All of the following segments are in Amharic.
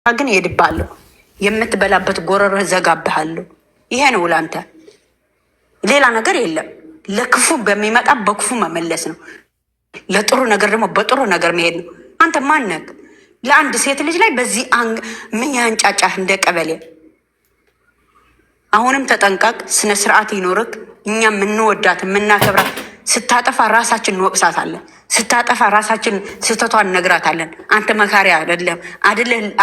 ግን ይሄድብሃለሁ። የምትበላበት ጎረረህ ዘጋብሃለሁ። ይሄ ነው ላንተ፣ ሌላ ነገር የለም። ለክፉ በሚመጣ በክፉ መመለስ ነው። ለጥሩ ነገር ደግሞ በጥሩ ነገር መሄድ ነው። አንተ ማነክ ለአንድ ሴት ልጅ ላይ በዚህ ምን ያንጫጫህ እንደ ቀበሌ? አሁንም ተጠንቀቅ፣ ስነ ስርዓት ይኖርክ። እኛ የምንወዳት የምናከብራት ስታጠፋ ራሳችን እንወቅሳታለን። ስታጠፋ ራሳችን ስህተቷን እነግራታለን። አንተ መካሪ አይደለም።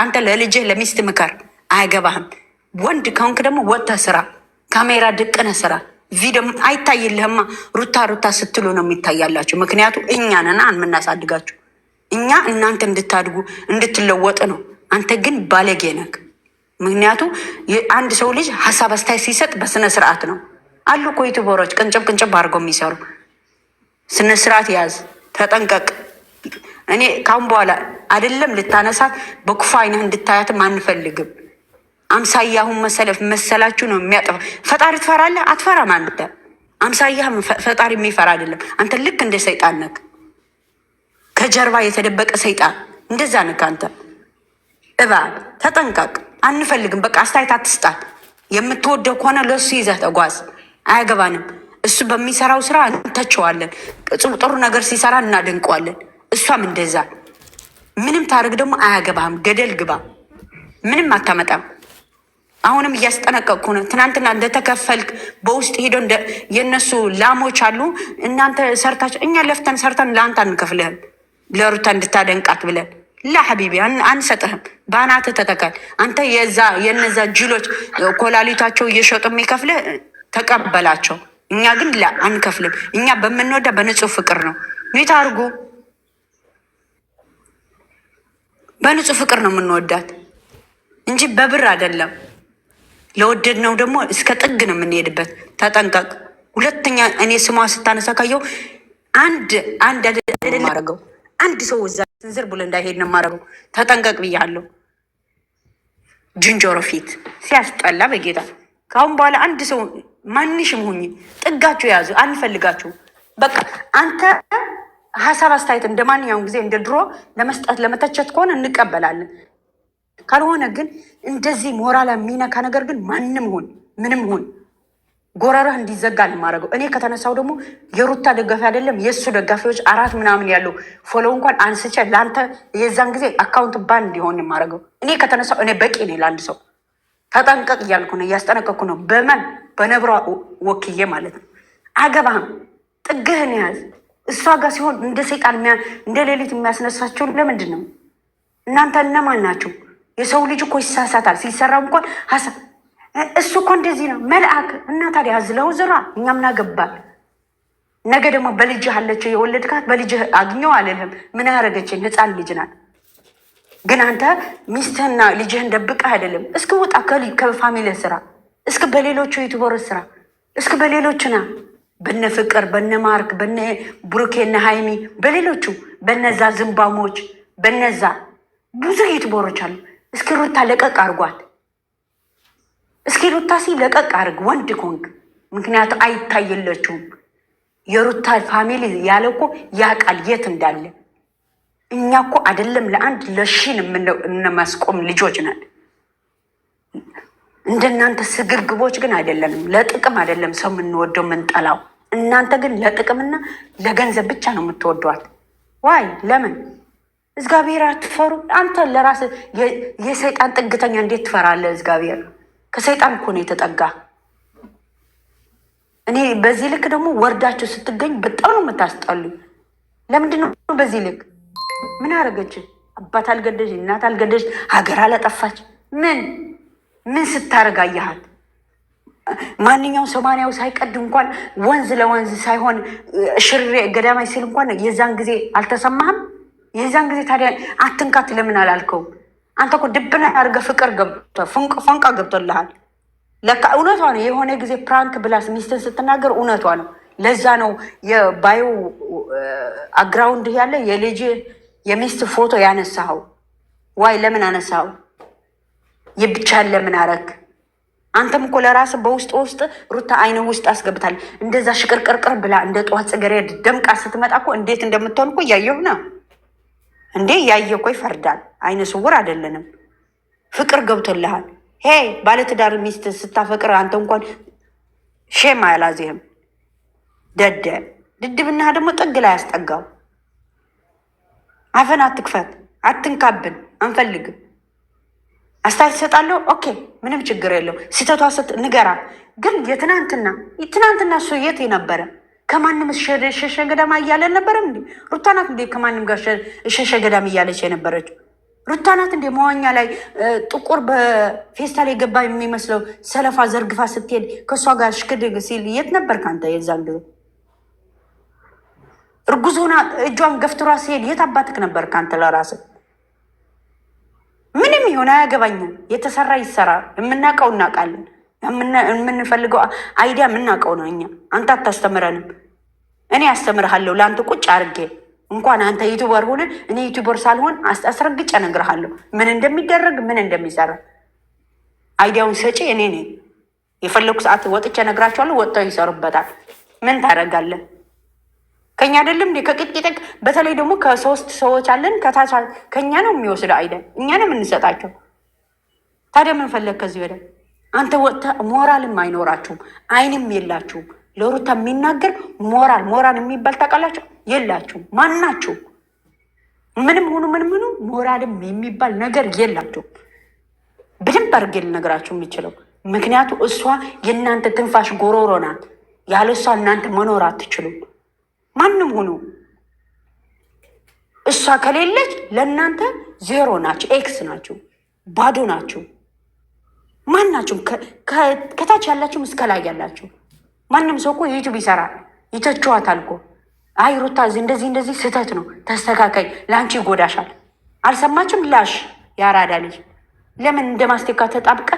አንተ ለልጅህ ለሚስት ምከር፣ አያገባህም። ወንድ ከሆንክ ደግሞ ወጥተህ ስራ፣ ካሜራ ድቅነ ስራ። ቪዲዮ አይታይልህማ። ሩታ ሩታ ስትሉ ነው የሚታያላችሁ። ምክንያቱ እኛ ነና የምናሳድጋችሁ፣ እኛ እናንተ እንድታድጉ እንድትለወጥ ነው። አንተ ግን ባለጌ ነክ። ምክንያቱ አንድ ሰው ልጅ ሀሳብ አስተያየት ሲሰጥ በስነ ስርዓት ነው አሉ እኮ ዩቱበሮች ቅንጭብ ቅንጭብ አድርገው የሚሰሩ። ስነ ስርዓት ያዝ፣ ተጠንቀቅ። እኔ ካሁን በኋላ አይደለም ልታነሳት በክፉ አይነህ እንድታያትም አንፈልግም። አምሳያሁን መሰላችሁ ነው የሚያጠፋ። ፈጣሪ ትፈራለህ? አትፈራም አንተ። አምሳያህ ፈጣሪ የሚፈራ አይደለም። አንተ ልክ እንደ ሰይጣን ነክ፣ ከጀርባ የተደበቀ ሰይጣን እንደዛ ነክ አንተ እባብ። ተጠንቀቅ። አንፈልግም። በቃ አስተያየት አትስጣት። የምትወደው ከሆነ ለእሱ ይዘህ ተጓዝ። አያገባንም። እሱ በሚሰራው ስራ እንተቸዋለን። ጥሩ ነገር ሲሰራ እናደንቀዋለን። እሷም እንደዛ። ምንም ታደርግ ደግሞ አያገባህም። ገደል ግባ። ምንም አታመጣም። አሁንም እያስጠነቀቅኩ ነው። ትናንትና እንደተከፈልክ በውስጥ ሄዶ የእነሱ ላሞች አሉ። እናንተ ሰርታችሁ፣ እኛ ለፍተን ሰርተን ለአንተ አንከፍልህም። ለሩታ እንድታደንቃት ብለን ላ ሐቢቢ አንሰጥህም። በአናትህ ተተካል። አንተ የነዛ ጅሎች ኮላሊታቸው እየሸጡ የሚከፍልህ ተቀበላቸው። እኛ ግን ላ አንከፍልም። እኛ በምንወዳ በንጹህ ፍቅር ነው። ሜት አድርጉ። በንጹህ ፍቅር ነው የምንወዳት እንጂ በብር አይደለም። ለወደድ ነው ደግሞ እስከ ጥግ ነው የምንሄድበት። ተጠንቀቅ። ሁለተኛ እኔ ስሟ ስታነሳ ካየው አንድ ማረገው አንድ ሰው እዛ ስንዝር ብሎ እንዳይሄድ ነው የማደርገው። ተጠንቀቅ ብያለሁ። ዝንጀሮ ፊት ሲያስጠላ በጌታ። ከአሁን በኋላ አንድ ሰው ማንሽም ሁኝ ጥጋችሁ ያዙ። አንፈልጋችሁ። በቃ አንተ ሀሳብ አስተያየት እንደ ማንኛውም ጊዜ እንደ ድሮ ለመስጠት ለመተቸት ከሆነ እንቀበላለን። ካልሆነ ግን እንደዚህ ሞራል የሚነካ ነገር ግን ማንም ሁን ምንም ሁን ጎረረህ እንዲዘጋ የማደርገው። እኔ ከተነሳው ደግሞ የሩታ ደጋፊ አይደለም የእሱ ደጋፊዎች 4 ምናምን ያለው ፎሎው እንኳን አንስቼ ለአንተ የዛን ጊዜ አካውንት ባንድ እንዲሆን የማደርገው። እኔ ከተነሳው እኔ በቂ ነኝ ለአንድ ሰው። ተጠንቀቅ እያልኩ ነው፣ እያስጠነቀቅኩ ነው። በነብሯ ወክዬ ማለት ነው። አገባህም። ጥግህን ያዝ። እሷ ጋር ሲሆን እንደ ሰይጣን እንደ ሌሊት የሚያስነሳቸው ለምንድን ነው? እናንተ እነማን ናችሁ? የሰው ልጅ እኮ ይሳሳታል። ሲሰራው እንኳን ሀሳብ እሱ እኮ እንደዚህ ነው መልአክ እና ታዲያ አዝለው ዝራ። እኛ ምን አገባል? ነገ ደግሞ በልጅህ አለችው የወለድካት በልጅህ አግኘው አልልህም። ምን ያደረገችን ህፃን ልጅ ናት። ግን አንተ ሚስትህና ልጅህን ደብቀህ አይደለም። እስኪ ውጣ ከፋሚሊ ስራ፣ እስኪ በሌሎቹ ዩቱበሮች ስራ፣ እስኪ በሌሎችና በነ ፍቅር በነ ማርክ በነ ብሩኬና ሃይሚ በሌሎቹ በነዛ ዝምባሞች በነዛ ብዙ ዩቱበሮች አሉ። እስኪ ሩታ ለቀቅ አርጓት። እስኪ ሩታ ለቀቅ አርግ ወንድ ኮንክ። ምክንያቱ አይታየለችውም። የሩታ ፋሚሊ ያለ እኮ ያቃል የት እንዳለ። እኛ እኮ አይደለም ለአንድ ለሺን እነማስቆም ልጆች ነን። እንደናንተ ስግብግቦች ግን አይደለንም። ለጥቅም አይደለም ሰው የምንወደው የምንጠላው። እናንተ ግን ለጥቅምና ለገንዘብ ብቻ ነው የምትወዷት። ዋይ ለምን እግዚአብሔር አትፈሩ? አንተ ለራስ የሰይጣን ጥግተኛ እንዴት ትፈራለህ? እግዚአብሔር ከሰይጣን እኮ ነው የተጠጋ። እኔ በዚህ ልክ ደግሞ ወርዳችሁ ስትገኝ በጣም ነው የምታስጠሉ። ለምንድን ነው በዚህ ልክ? ምን አደረገች? አባት አልገደች፣ እናት አልገደች፣ ሀገር አላጠፋች። ምን ስታረግ አየሃት? ማንኛውም ሰማንያው ሳይቀድ እንኳን ወንዝ ለወንዝ ሳይሆን ሽሬ ገዳማይ ሲል እንኳን የዛን ጊዜ አልተሰማህም? የዛን ጊዜ ታዲያ አትንካት ለምን አላልከው? አንተ እኮ ድብና አድርገህ ፍቅር ገብቶ ፎንቃ ገብቶልሃል። ለካ እውነቷ ነው። የሆነ ጊዜ ፕራንክ ብላስ ሚስትን ስትናገር እውነቷ ነው። ለዛ ነው የባዮ አግራውንድ ያለ የልጅ የሚስት ፎቶ ያነሳኸው። ዋይ ለምን አነሳኸው? የብቻን ለምን አረግ? አንተም እኮ ለራስህ በውስጥ ሩታ አይነ ውስጥ አስገብታል። እንደዛ ሽቅርቅርቅር ብላ እንደ ጠዋት ጽጌረዳ ደምቃ ስትመጣ እኮ እንዴት እንደምትሆን እኮ እያየሁ ነው እንዴ። ያየ እኮ ይፈርዳል። አይነ ስውር አይደለንም። ፍቅር ገብቶልሃል። ሄ ባለትዳር ሚስት ስታፈቅር አንተ እንኳን ሼም አያላዚህም። ድድብና ደግሞ ጥግ ላይ ያስጠጋው። አፈን አትክፈት፣ አትንካብን፣ አንፈልግም። አስተያየት ትሰጣለሁ። ኦኬ ምንም ችግር የለው። ስህተቷ ንገራ። ግን ትናንትና እሱ የት ነበረ? ከማንም ሸሸ ገዳማ እያለ ነበረም እንዲ ሩታናት እንዴ ከማንም ጋር ሸሸ ገዳም እያለች የነበረችው ሩታናት እንዴ መዋኛ ላይ ጥቁር በፌስታል የገባ የሚመስለው ሰለፋ ዘርግፋ ስትሄድ ከእሷ ጋር ሽክድግ ሲል የት ነበር ከአንተ? የዛን ጊዜ እርጉዝ ሆና እጇን ገፍትሯ ሲሄድ የት አባትክ ነበር ከአንተ? ለራስህ ምንም ይሆን አያገባኝም። የተሰራ ይሰራ። የምናውቀው እናውቃለን። የምንፈልገው አይዲያ የምናውቀው ነው እኛ። አንተ አታስተምረንም። እኔ አስተምርሃለሁ ለአንተ ቁጭ አድርጌ። እንኳን አንተ ዩቱበር ሆነ እኔ ዩቱበር ሳልሆን አስረግጬ እነግርሃለሁ ምን እንደሚደረግ ምን እንደሚሰራ። አይዲያውን ሰጪ እኔ ነኝ። የፈለኩ ሰዓት ወጥቼ እነግራቸዋለሁ። ወጥተው ይሰሩበታል። ምን ታደርጋለህ? ከኛ አይደለም እንዴ? ከቅጥቅጥ በተለይ ደግሞ ከሶስት ሰዎች አለን ከታች ከኛ ነው የሚወስደው አይዲያ። እኛ ነው የምንሰጣቸው። ታዲያ ምን ፈለግ ከዚህ ወደ አንተ ወጥተህ ሞራልም አይኖራችሁም፣ አይንም የላችሁም። ለሩታ የሚናገር ሞራል የሚባል ታውቃላችሁ? የላችሁም። ማናችሁ ምንም ሆኑ ሞራልም የሚባል ነገር የላችሁም። በደንብ አድርጌ ልነግራችሁ የሚችለው ምክንያቱ እሷ የእናንተ ትንፋሽ ጎሮሮ ናት። ያለ እሷ እናንተ መኖር አትችሉም። ማንም ሆኑ እሷ ከሌለች ለእናንተ ዜሮ ናችሁ፣ ኤክስ ናችሁ፣ ባዶ ናችሁ። ማናችሁም ከታች ያላችሁም እስከ ላይ ያላችሁ ማንም ሰው እኮ ዩቱብ ይሰራል። ይተችዋታል እኮ አይ ሩታ እንደዚህ ስህተት ነው ተስተካካይ፣ ለአንቺ ይጎዳሻል። አልሰማችም? ላሽ ያራዳ ልጅ ለምን እንደ ማስቴካ ተጣብቀ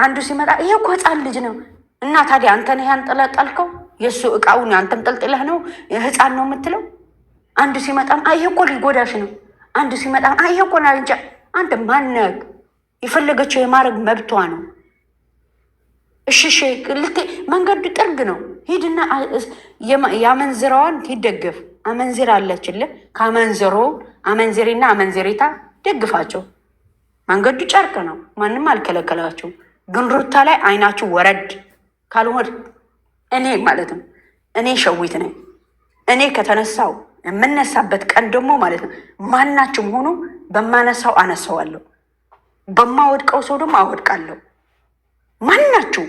አንዱ ሲመጣ ይሄ እኮ ህፃን ልጅ ነው እና ታዲያ አንተ ነህ ያንጠለጠልከው የእሱ እቃውን አንተም ጠልጥለህ ነው ህፃን ነው የምትለው? አንዱ ሲመጣም ይሄ እኮ ሊጎዳሽ ነው። አንዱ ሲመጣም ይሄ እኮ ናንጫ። አንተ ማነህ? የፈለገችው የማድረግ መብቷ ነው። እሽሽ መንገዱ ጥርግ ነው። ሂድና የአመንዝራዋን ሂደግፍ። አመንዝራ አለችልህ። ከአመንዝሮ አመንዝሬና አመንዝሬታ ደግፋቸው። መንገዱ ጨርቅ ነው። ማንም አልከለከላቸውም። ግን ሩታ ላይ አይናችሁ ወረድ ካልሆን እኔ ማለት ነው እኔ ሸዊት ነኝ። እኔ ከተነሳው የምነሳበት ቀን ደግሞ ማለት ነው ማናችሁም ሆኖ በማነሳው አነሳዋለሁ፣ በማወድቀው ሰው ደግሞ አወድቃለሁ። ማናችሁ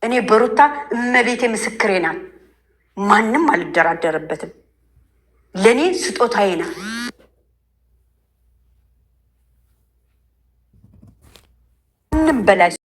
እኔ በሩታ እመቤቴ ምስክሬ ናት። ማንም አልደራደርበትም። ለእኔ ስጦታዬ ናት። ማንም በላይ